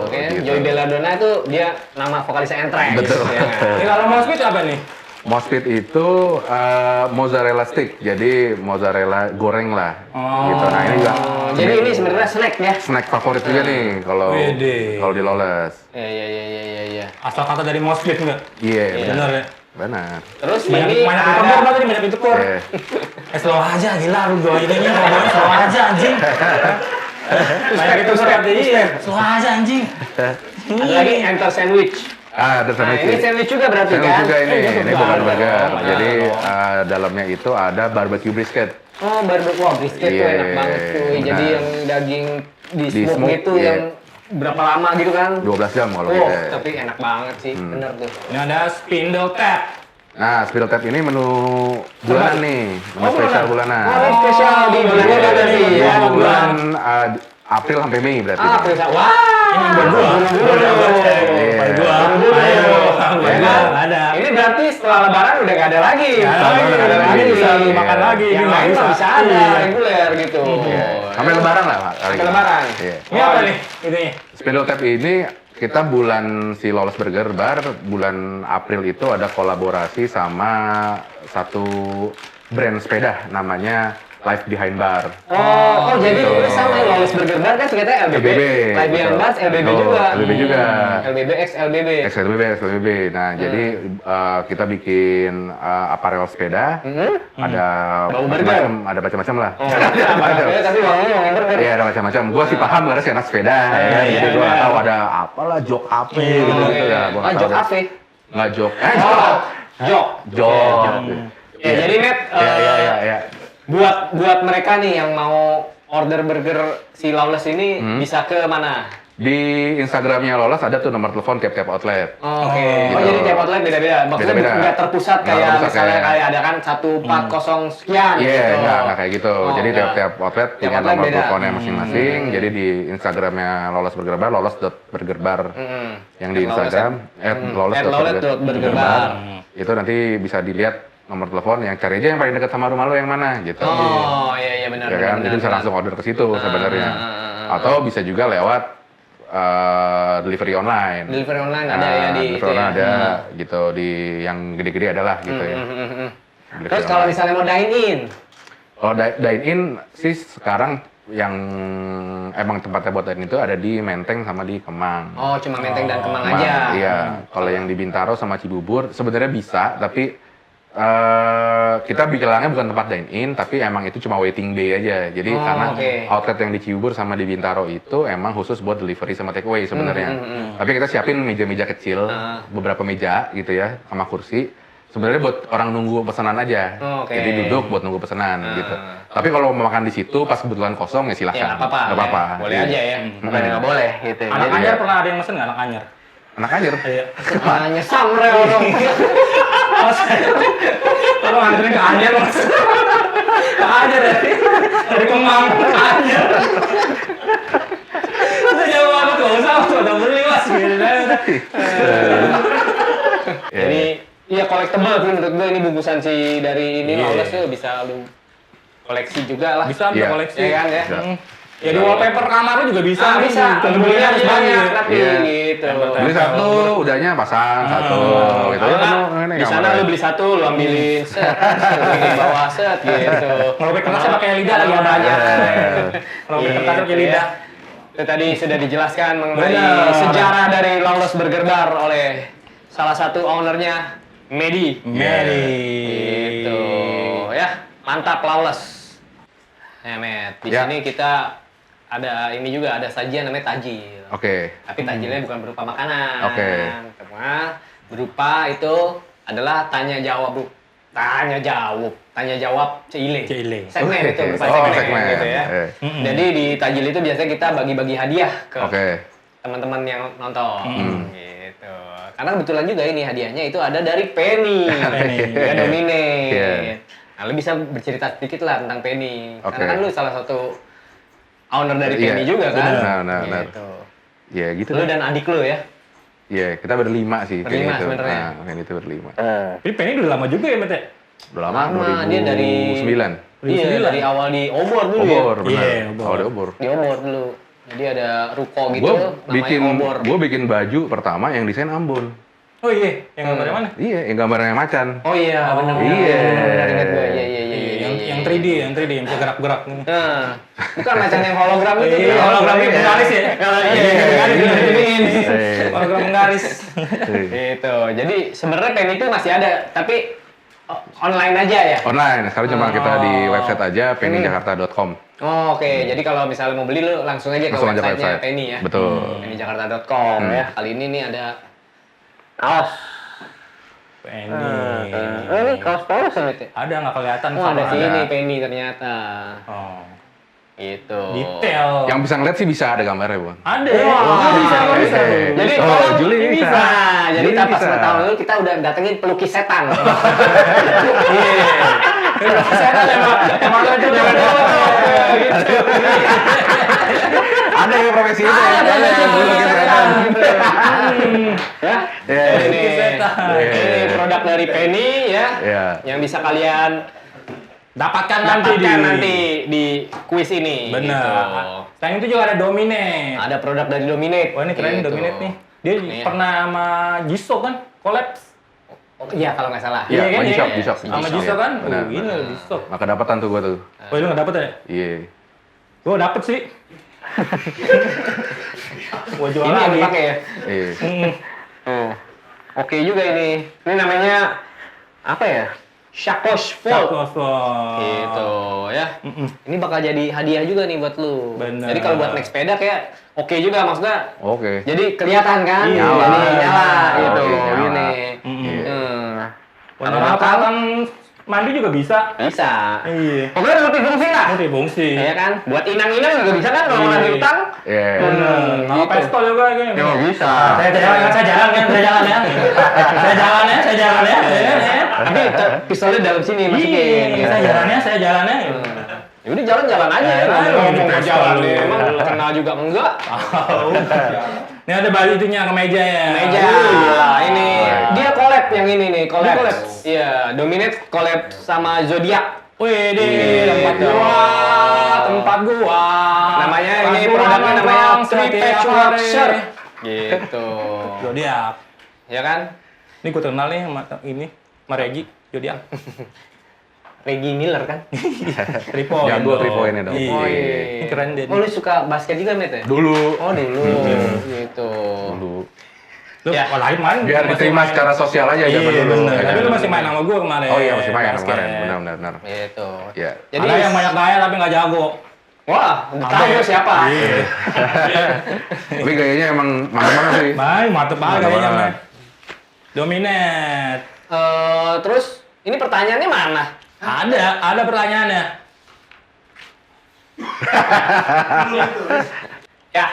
Oke, gitu. Joey Belladonna itu dia nama vokalisnya Anthrax. Betul. Ya kan? Ini kalau Moshpit apa nih? Moshpit itu mozzarella stick, jadi mozzarella goreng lah. Oh. Gitu. Nah ini juga Oh, jadi ini sebenarnya snack ya. snack favorit juga nih kalau Wede. di Lawless. Iya. Asal kata dari Moshpit nggak? Iya, Bener ya? benar. Terus Banyak ini banyak ada ditekor berarti banyak ditekor. Iya. Slow aja gila lu gue ini ngomongnya slow aja anjing. Banyak itu seperti iya. Slow aja anjing. ada lagi enter sandwich. Ada Nah, sandwich. ini sandwich juga berarti Sandwich kan? juga ini bukan burger. dong. Jadi dalamnya itu ada barbecue brisket. Oh, barbecue. Wah, brisket tuh Iya, enak banget cuy. Jadi benar. yang daging di Di smoke smoke, itu iya. yang berapa lama gitu kan? 12 jam kalau Oh, kita. tapi enak banget sih. Bener tuh. Ini ada spindle tap. Nah, Spindle Tap ini menu bulanan nih, menu spesial bulanan. Oh, spesial di bulan ini berarti ya. Iya, bulan April sampai Mei berarti. Spesial. Wah, Ini berdua. Iya. Berdua. Ada. ini berarti setelah lebaran udah gak ada lagi. Lebaran nggak ada lagi. Bisa lu makan lagi. Yang Ini lain nggak mah bisa ada Iya. reguler gitu. Sampai lebaran lah, Pak. Sampai lebaran. Iya. Ini apa nih? Itunya. Spindle Tap ini kita bulan si Lawless Burger Bar bulan April itu ada kolaborasi sama satu brand sepeda namanya Life Behind Bar. Oh, jadi Gitu. ini sama yang Lawless Burger Bar kan ternyata LBB. LBB. Live Behind betul. Bars LBB Oh, juga. LBB juga. LBB X LBB. XLBB. Nah, jadi kita bikin aparel sepeda, ada Bau burger. ada macam-macam lah. Oh, ada, tapi wanginya wangi burger. Iya, ada macam-macam. Gua sih paham karena sih anak sepeda, ya kan? Jadi gua nggak tahu ada apalah jok apa gitu ya. Gua nggak Jok tahu. Ave. Nggak jok. Oh, jok. Jok. Ya, jadi Matt, Iya. buat mereka nih yang mau order burger si Lawless ini bisa ke mana? Di Instagramnya Lawless ada tuh nomor telepon tiap-tiap outlet. Oh, oke. Gitu. Oh, jadi tiap outlet beda-beda. Maksudnya Beda-beda. nggak terpusat Nggak kayak terpusat misalnya kayak- kayak ada kan 140 sekian Iya, gitu. nggak kayak gitu. Oh, Jadi nggak. tiap-tiap outlet Tiap punya outlet nomor beda. teleponnya masing-masing. Jadi di Instagramnya Lawless Burger Bar, lawless.burgerbar. Yang di Instagram @lawless.burgerbar. Itu nanti bisa dilihat nomor telepon yang cari aja yang paling dekat sama rumah lo yang mana gitu. Oh, iya benar. Ya kan, itu bisa langsung order ke situ sebenarnya. Atau bisa juga lewat delivery online. Delivery online ada ya di delivery itu online ya. ada gitu di yang gede-gede adalah gitu ya. Delivery Terus kalau online. misalnya mau dine in, Kalau dine in sih sekarang yang emang tempatnya buat dine in itu ada di Menteng sama di Kemang. oh cuma Menteng dan Kemang Kemang, aja. Iya. Kalau yang di Bintaro sama Cibubur sebenarnya bisa, tapi kita bilangnya bukan tempat dine in, tapi emang itu cuma waiting bay aja. Jadi Oh, karena oke. outlet yang di Cibubur sama di Bintaro itu emang khusus buat delivery sama take away sebenarnya. Tapi kita siapin meja-meja kecil, beberapa meja gitu ya, sama kursi. Sebenarnya buat orang nunggu pesanan aja. Oh, oke. Jadi duduk buat nunggu pesanan gitu. Tapi kalau mau makan di situ pas kebetulan kosong ya silakan. Ya nggak apa-apa. Nggak apa-apa. Ya. Boleh Iya. aja ya. Bukan nggak boleh gitu. Anak Jadi anyar pernah ada yang mesen nggak anak anyar? Anak anjir. Iya. hanya samrel dong. Tolong anterin ke anyar mas. Ke anyar ya. Dari Kemang ke anyar. Itu jauh banget tuh. Usah udah beli mas. Gitu kan. Jadi iya collectible sih menurut gue ini bungkusan si dari ini Iya. Lawless tuh bisa lu koleksi juga lah. Bisa Iya. koleksi. Ya kan ya. Bisa. Ya di wallpaper kamar lu juga bisa. Ah, bisa. Belinya harus banyak tapi Iya. gitu. Beli satu, udahnya pasang satu. Gitu. Kalau Ya, nggak, ini di sana kamar. lu beli satu, lu ambilin set, di bawah set gitu. Kalau pakai kertasnya pakai lidah lagi ada aja. Kalau pakai kertasnya pakai Gitu ya. lidah. Itu tadi sudah dijelaskan mengenai Benar. sejarah dari Lawless Burger Bar oleh salah satu ownernya, Medi. Gitu. Ya, mantap Lawless. Ya, Met. Di Ya. sini kita ada ini juga, ada sajian namanya tajil. Oke. Tapi tajilnya bukan berupa makanan. Oke. Cuma berupa itu adalah tanya jawab, Bu. Tanya jawab Cile. Cile. Segmen itu berupa Oh, segmen, segmen. gitu ya. Jadi di tajil itu biasanya kita bagi-bagi hadiah ke Oke. teman-teman yang nonton gitu. Karena kebetulan juga ini hadiahnya itu ada dari Penny. Ya Dominate. Iya. Nah, lu bisa bercerita sedikit lah tentang Penny. Oke. Karena kan lu salah satu owner dari Iya. Penny juga kan. Benar. Gitu. Ya gitu Lu deh. dan adik lu ya. Iya, kita berlima sih. Berlima Penny itu. sebenarnya. Nah, Penny itu berlima. Tapi Penny udah lama juga ya, Mete? Udah lama, Dia dari 2009. Iya, 2009. dari awal di Obor dulu Obor, ya. benar. Iya, Obor. Awalnya Obor. Di Obor dulu. Jadi ada ruko gitu namanya Obor. Gue bikin baju pertama yang desain Ambon. Oh iya, yang gambarnya mana? Iya, yang gambarnya macan. Oh iya, benar. Iya. Benar ingat gue. Iya. Yang 3D, yang bisa gerak-gerak. Nah, bukan macan yang hologram itu. Iya, hologram yang menggaris ya? Kalau iya, menggaris diginiin. Hologram menggaris. Gitu. Jadi sebenarnya pen itu masih ada, tapi online aja ya. Online, sekarang cuma kita di website aja, pennyjakarta.com. Oh, oke. Jadi kalau misalnya mau beli lu langsung aja ke Langsung aja ke website-nya website. Penny ya. Betul. pennyjakarta.com ya. Kali ini nih ada kaos. Penny. Ini kaos polos ya, Mit? Ada nggak kelihatan? Oh, ada sama sini Penny ternyata. Oh. Gitu. Detail. Yang bisa ngeliat sih bisa ada gambarnya, Bang. Ada. Wah, bisa. Jadi Oh, kalau Juli ini bisa. Jadi Juli pas bisa. tahun lalu kita udah datengin pelukis setan. Setan emang. Emang ada gitu. Ada yang profesi itu ya? Ada yang pelukis setan. Ya. Iya. Ini, setan. ini produk dari Penny ya. Iya. Yang bisa kalian Dapatkan nanti di kuis ini. Benar. Gitu. Selain itu juga ada Dominate. Ada produk dari Dominate. Wah, ini keren Gitu. Dominate nih. Dia Iya. pernah sama Jisoo kan? Collab. Oh, iya kalau nggak salah. Iya, kan? G-Shock, Iya. G-Shock. Sama G-Shock, Jisoo ya. kan? Benar, Ini benar. Jisoo. Maka dapatan tuh gua tuh. Oh, lu nggak dapet ya? Iya. Gua dapet sih. Gua jual Ini yang lagi. dipakai ya. Iya. Oh. Oke juga ini. Ini namanya apa ya? Shakosh Fold. Gitu ya. Ini bakal jadi hadiah juga nih buat lu. Bener. Jadi kalau buat naik sepeda kayak oke juga maksudnya. Oke. Jadi kelihatan kan? Iya. Jadi nyala gitu. Oke, nyala. Gini. Iya. Warna lapangan mandi juga bisa. Bisa. Iya. Pokoknya multifungsi lah. Multifungsi. Iya kan? Buat inang-inang juga bisa kan kalau mau Iya. lagi utang. Iya. Bener. Nama Gitu. pistol juga kayak Ya bisa. Saya jalan ya. Saya jalan ya. Saya jalan ya. Tapi pistolnya dalam sini masukin. Iya, saya jalan ya. Ya udah jalan-jalan aja ya. Ayo, Ngomong mau pistol jalan lu. emang kenal juga enggak? Ini ada baju itunya ke meja ya. Meja. Gila, ini dia collab yang ini nih, collab. Collab. Iya, Dominate collab sama Zodiac. Wih, di Gitu. tempat gua. Namanya Tempat ini gua produknya namanya nongkrong Three setiap Patchwork hari. Shirt. Gitu. Zodiac. Ya kan? Ini gua kenal nih sama ini, sama Regi, Zodiac. Reggie Miller kan? 3 point. Jago 3 point-nya dong. Iya. Oh, Ini keren deh. Oh, lu suka basket juga, Met ya? Dulu. Oh, dulu. Gitu. Dulu. Lu Ya. lain main Biar masih diterima main. secara sosial aja Iya, zaman dulu. bener. ya Tapi kan? lu masih main sama gua kemarin. Oh iya, masih main basket. kemarin. Benar. Gitu. Iya. Jadi Ada yang banyak gaya tapi nggak jago. wah, udah tahu siapa. Tapi gayanya emang mantap sih. Baik, mantep banget Mantep gayanya. banget. Mas. Dominate. Terus ini pertanyaannya mana? Ada pertanyaannya. Ya,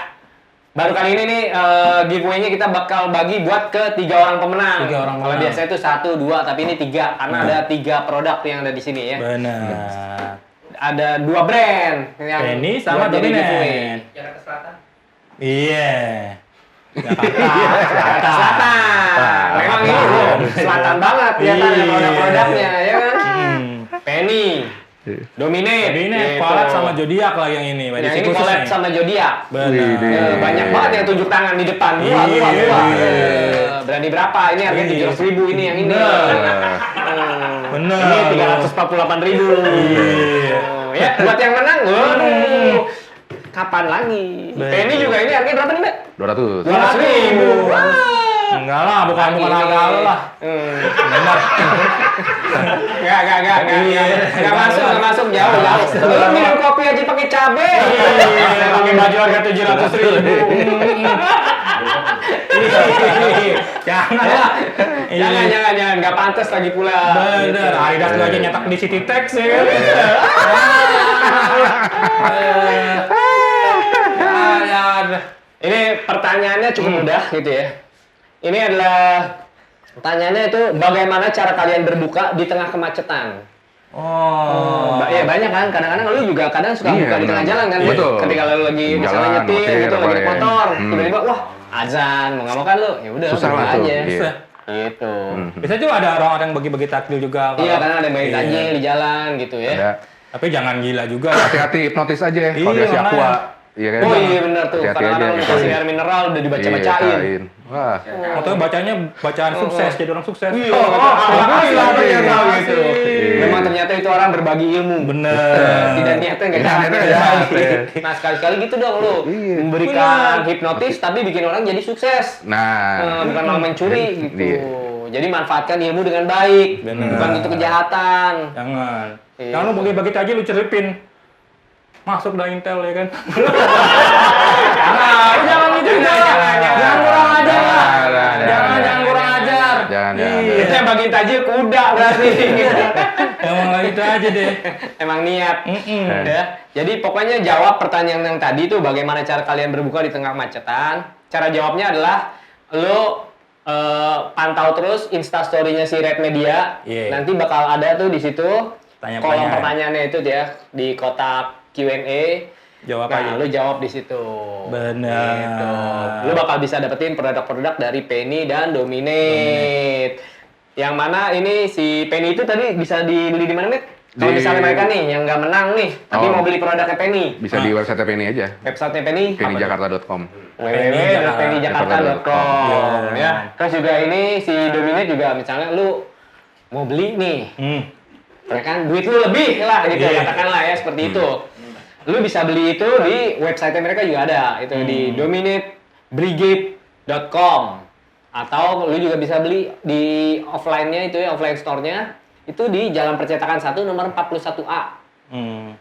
baru kali ini nih giveaway-nya kita bakal bagi buat ke 3 orang pemenang. 3 orang Kalau pemenang. biasanya itu 1, 2, tapi ini 3 karena ada 3 produk yang ada di sini ya. Benar. Ada 2 brand yang Penny sama buat jadi Dominate. giveaway. Iya. Jakarta Selatan. Memang ini loh, selatan banget kelihatan Iya. produknya ya kan. Penny, Dominate, Ini gitu. collab sama Zodiac lah yang ini. Yang ini collab sama Zodiac. Benar. Banyak banget yang tunjuk tangan di depan. Gua. Berani berapa? Ini harganya 700.000 ini yang ini. Bener. Ini 348.000. Iya. Ya, buat yang menang, waduh. Kapan lagi? Bener. Penny juga ini harganya berapa nih, Mbak? 200. 200.000. Enggak lah, bukan Ini. harga lu lah. Benar. Enggak masuk jauh. Lu minum kopi aja pakai cabe. Pakai baju harga 700.000. Jangan lah. Jangan, nggak pantas lagi pula. Bener, Adidas lu aja nyetak di City Tex ya kan? Ini pertanyaannya cukup mudah gitu ya. Ini adalah pertanyaannya itu bagaimana cara kalian berbuka di tengah kemacetan? Iya banyak kan. Kadang-kadang lu juga kadang suka Iya, buka di tengah benar. jalan kan. Betul. Ketika lu lagi misalnya Jalan, nyetir motor, gitu, lagi naik apa ya. motor, tiba-tiba wah azan, mau nggak mau kan lu, ya udah Susah buka lah tuh, aja. iya. Gitu. Bisa juga ada orang-orang yang bagi-bagi takjil juga. Iya, karena ada yang bagi Iya. takjil di jalan gitu ya. Ada. Tapi jangan gila juga. Hati-hati hipnotis aja kalau Iya, dikasih aqua. makanya. Iya kan? Oh iya benar tuh. Hati-hati Kadang-kadang aja, lu dikasih gitu. air mineral udah Iya, dibaca-bacain. bacain. Wah. Atau bacanya bacaan sukses, jadi orang sukses. Iya, alhamdulillah, ternyata terima gitu. kasih. Memang ternyata itu orang berbagi ilmu. Bener. Tidak niatnya nggak Tidak niatnya nggak jahat. jahat. Nah sekali-kali gitu dong lu Iya. memberikan hipnotis tapi bikin orang jadi sukses. Nah, Bukan malah mencuri gitu. Iya. Jadi manfaatkan ilmu dengan baik, Bener. bukan itu kejahatan. Jangan. Iya. Jangan lu bagi-bagi takjil lu ceripin. Masuk dah Intel ya kan. Jangan gitu jangan kurang ajar. Jangan kurang ajar. Jangan. Itu yang bagiin tajil kuda berarti. Emang lagi itu aja deh. Emang niat. Ya. Jadi pokoknya jawab pertanyaan yang tadi itu bagaimana cara kalian berbuka di tengah kemacetan. Cara jawabnya adalah lo pantau terus Instastory-nya si Red Media. Iya. Nanti bakal ada tuh di situ Tanya-tanya. kolom pertanyaannya itu ya di kotak Q&A. Jawab Nah, aja. lu jawab di situ. Benar. Gitu. Lu bakal bisa dapetin produk-produk dari Penny dan Dominate. Yang mana ini si Penny itu tadi bisa dibeli di mana, Mit? Kalau Di- misalnya mereka nih yang nggak menang nih, tapi Oh. mau beli produknya Penny. Bisa di website Penny aja. Websitenya Penny pennyjakarta.com. www.pennyjakarta.com Iya. ya. Terus juga ini si Dominate juga misalnya lu mau beli nih, ya kan duit lu lebih lah gitu Iya. katakanlah ya seperti itu. Lu bisa beli itu di website mereka juga ada itu di dominatebrigade.com atau lu juga bisa beli di offline-nya itu ya offline store-nya itu di Jalan Percetakan 1 nomor 41A.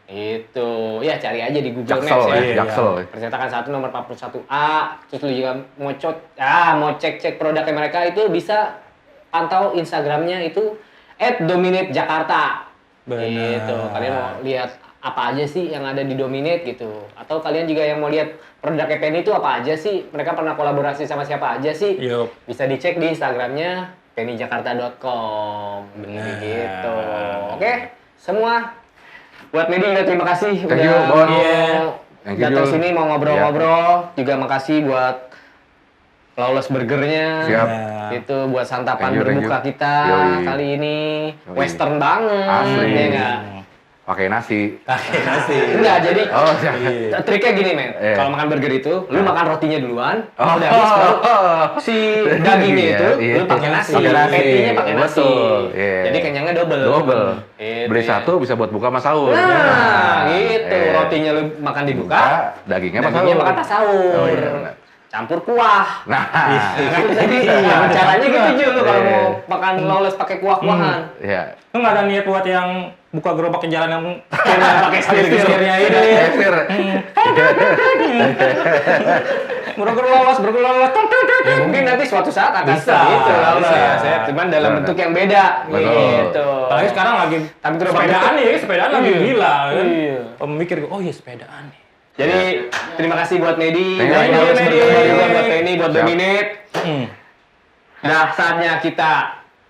Itu ya cari aja di Google Jaksel Maps ya. ya, Iya, Jaksel. Percetakan 1 nomor 41A. Terus lu juga mau mau cek-cek produknya mereka itu bisa pantau Instagramnya itu @dominatejakarta. Benar. Gitu. Kalian mau lihat apa aja sih yang ada di Dominate gitu. Atau kalian juga yang mau lihat produknya Penny itu apa aja sih? Mereka pernah kolaborasi sama siapa aja sih? Yup. Bisa dicek di Instagramnya pennyjakarta.com. Benar. Gitu. Oke, semua. Buat Medi juga terima kasih Thank you, Bon. Thank you, datang Jul. sini mau ngobrol-ngobrol. Juga makasih buat Lawless Burgernya. Siap. Itu buat santapan Thank you, thank berbuka you. kita Yoi. kali ini. Yoi. Western banget. Asli. Ya nggak? Pakai nasi. Nasi. Enggak, jadi Oh, siap. triknya gini, men. Iya. Kalau makan burger itu, lu makan rotinya duluan, Oh. udah habis baru si dagingnya Iya, itu, iya. lu pakai nasi. Pakai nasi. Patty-nya pakai nasi. Betul, iya. Jadi kenyangnya double. Double. Gitu, Beli ya. satu bisa buat buka sama sahur. Nah, gitu. Iya. Rotinya lu makan dibuka, Dagingnya pas dagingnya sahur. makan pas sahur. Oh, iya, benar. Campur kuah. Nah, Jadi caranya gitu juga lu kalau Iya. mau makan lawless pakai kuah-kuahan. ya. Lu nggak ada niat buat yang buka gerobak ke jalan yang Pakai setir gitu. setirnya ini. Ekster. Burger lolos. Ya, mungkin nanti suatu saat akan Bisa, seperti itu bisa. lawless. Ya, cuman dalam Benar. bentuk yang beda. Betul. Gitu. Apalagi sekarang lagi Tapi gerobak sepedaan itu- nih, sepedaan lagi Iya. gila kan. Iya. Pemikir, oh iya sepedaan nih. Jadi terima kasih buat Medi, Thank buat you, Lawless Medi. Burger juga, buat Penny, buat Siap. Dominate. Nah, saatnya kita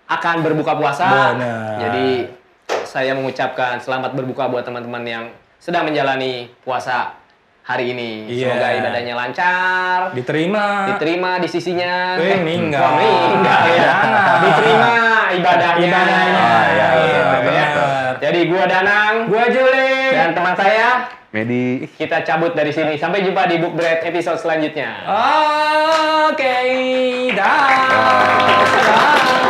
akan berbuka puasa. Benar. Jadi saya mengucapkan selamat berbuka buat teman-teman yang sedang menjalani puasa hari ini. Iya. Semoga ibadahnya lancar, diterima di sisinya. Meninggal. Kok meninggal ya. Jangan. Diterima ibadahnya. Ibadahnya. Ah, iya, Gitu, benar, ya. benar. Jadi gua Danang, Gua Juli. dan teman saya Medi. kita cabut dari sini. Sampai jumpa di Book Bread episode selanjutnya. Oke, dah.